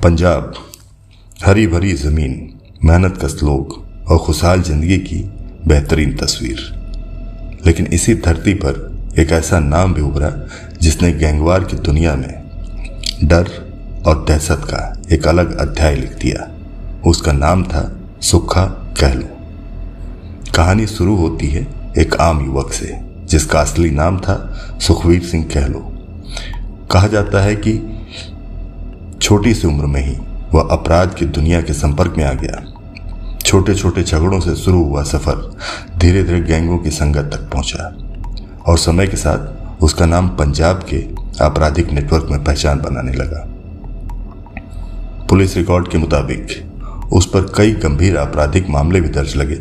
पंजाब, हरी भरी ज़मीन, मेहनतकश लोग और खुशहाल ज़िंदगी की बेहतरीन तस्वीर। लेकिन इसी धरती पर एक ऐसा नाम भी उभरा जिसने गैंगवार की दुनिया में डर और दहशत का एक अलग अध्याय लिख दिया। उसका नाम था सुक्खा कहलू। कहानी शुरू होती है एक आम युवक से जिसका असली नाम था सुखवीर सिंह कहलू। कहा जाता है कि छोटी सी उम्र में ही वह अपराध की दुनिया के संपर्क में आ गया। छोटे छोटे झगड़ों से शुरू हुआ सफर धीरे धीरे गैंगों की संगत तक पहुंचा और समय के साथ उसका नाम पंजाब के आपराधिक नेटवर्क में पहचान बनाने लगा। पुलिस रिकॉर्ड के मुताबिक उस पर कई गंभीर आपराधिक मामले भी दर्ज लगे।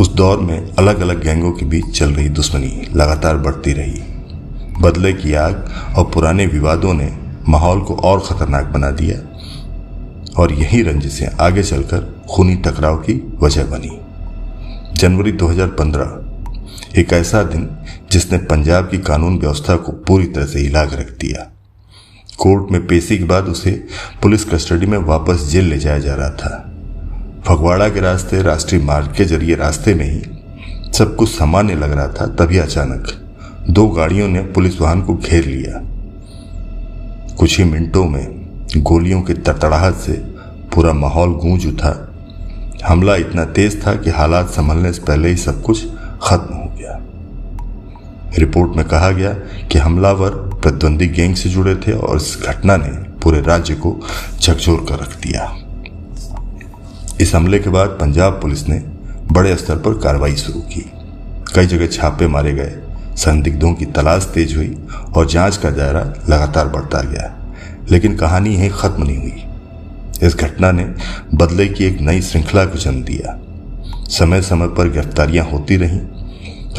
उस दौर में अलग अलग गैंगों के बीच चल रही दुश्मनी लगातार बढ़ती रही। बदले की आग और पुराने विवादों ने माहौल को और खतरनाक बना दिया और यही रंजिशें आगे चलकर खूनी टकराव की वजह बनी। जनवरी 2015 एक ऐसा दिन जिसने पंजाब की कानून व्यवस्था को पूरी तरह से हिला कर रख दिया। कोर्ट में पेशी के बाद उसे पुलिस कस्टडी में वापस जेल ले जाया जा रहा था। फगवाड़ा के रास्ते राष्ट्रीय मार्ग के जरिए रास्ते में ही सब कुछ सामान्य लग रहा था, तभी अचानक दो गाड़ियों ने पुलिस वाहन को घेर लिया। कुछ ही मिनटों में गोलियों की तड़तड़ाहट से पूरा माहौल गूंज उठा। हमला इतना तेज था कि हालात संभलने से पहले ही सब कुछ खत्म हो गया। रिपोर्ट में कहा गया कि हमलावर प्रतिद्वंदी गैंग से जुड़े थे और इस घटना ने पूरे राज्य को झकझोर कर रख दिया। इस हमले के बाद पंजाब पुलिस ने बड़े स्तर पर कार्रवाई शुरू की। कई जगह छापे मारे गए, संदिग्धों की तलाश तेज हुई और जांच का दायरा लगातार बढ़ता गया। लेकिन कहानी यहीं खत्म नहीं हुई। इस घटना ने बदले की एक नई श्रृंखला को जन्म दिया। समय समय पर गिरफ्तारियां होती रहीं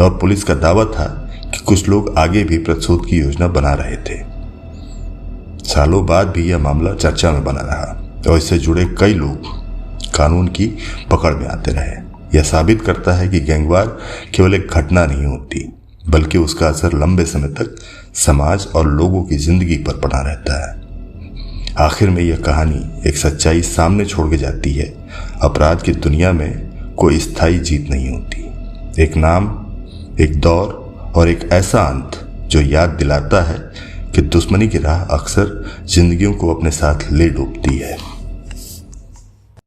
और पुलिस का दावा था कि कुछ लोग आगे भी प्रतिशोध की योजना बना रहे थे। सालों बाद भी यह मामला चर्चा में बना रहा और इससे जुड़े कई लोग कानून की पकड़ में आते रहे। यह साबित करता है कि गैंगवार केवल एक घटना नहीं होती, बल्कि उसका असर लंबे समय तक समाज और लोगों की जिंदगी पर पड़ा रहता है। आखिर में यह कहानी एक सच्चाई सामने छोड़ के जाती है। अपराध की दुनिया में कोई स्थायी जीत नहीं होती। एक नाम, एक दौर और एक ऐसा अंत जो याद दिलाता है कि दुश्मनी की राह अक्सर जिंदगियों को अपने साथ ले डूबती है।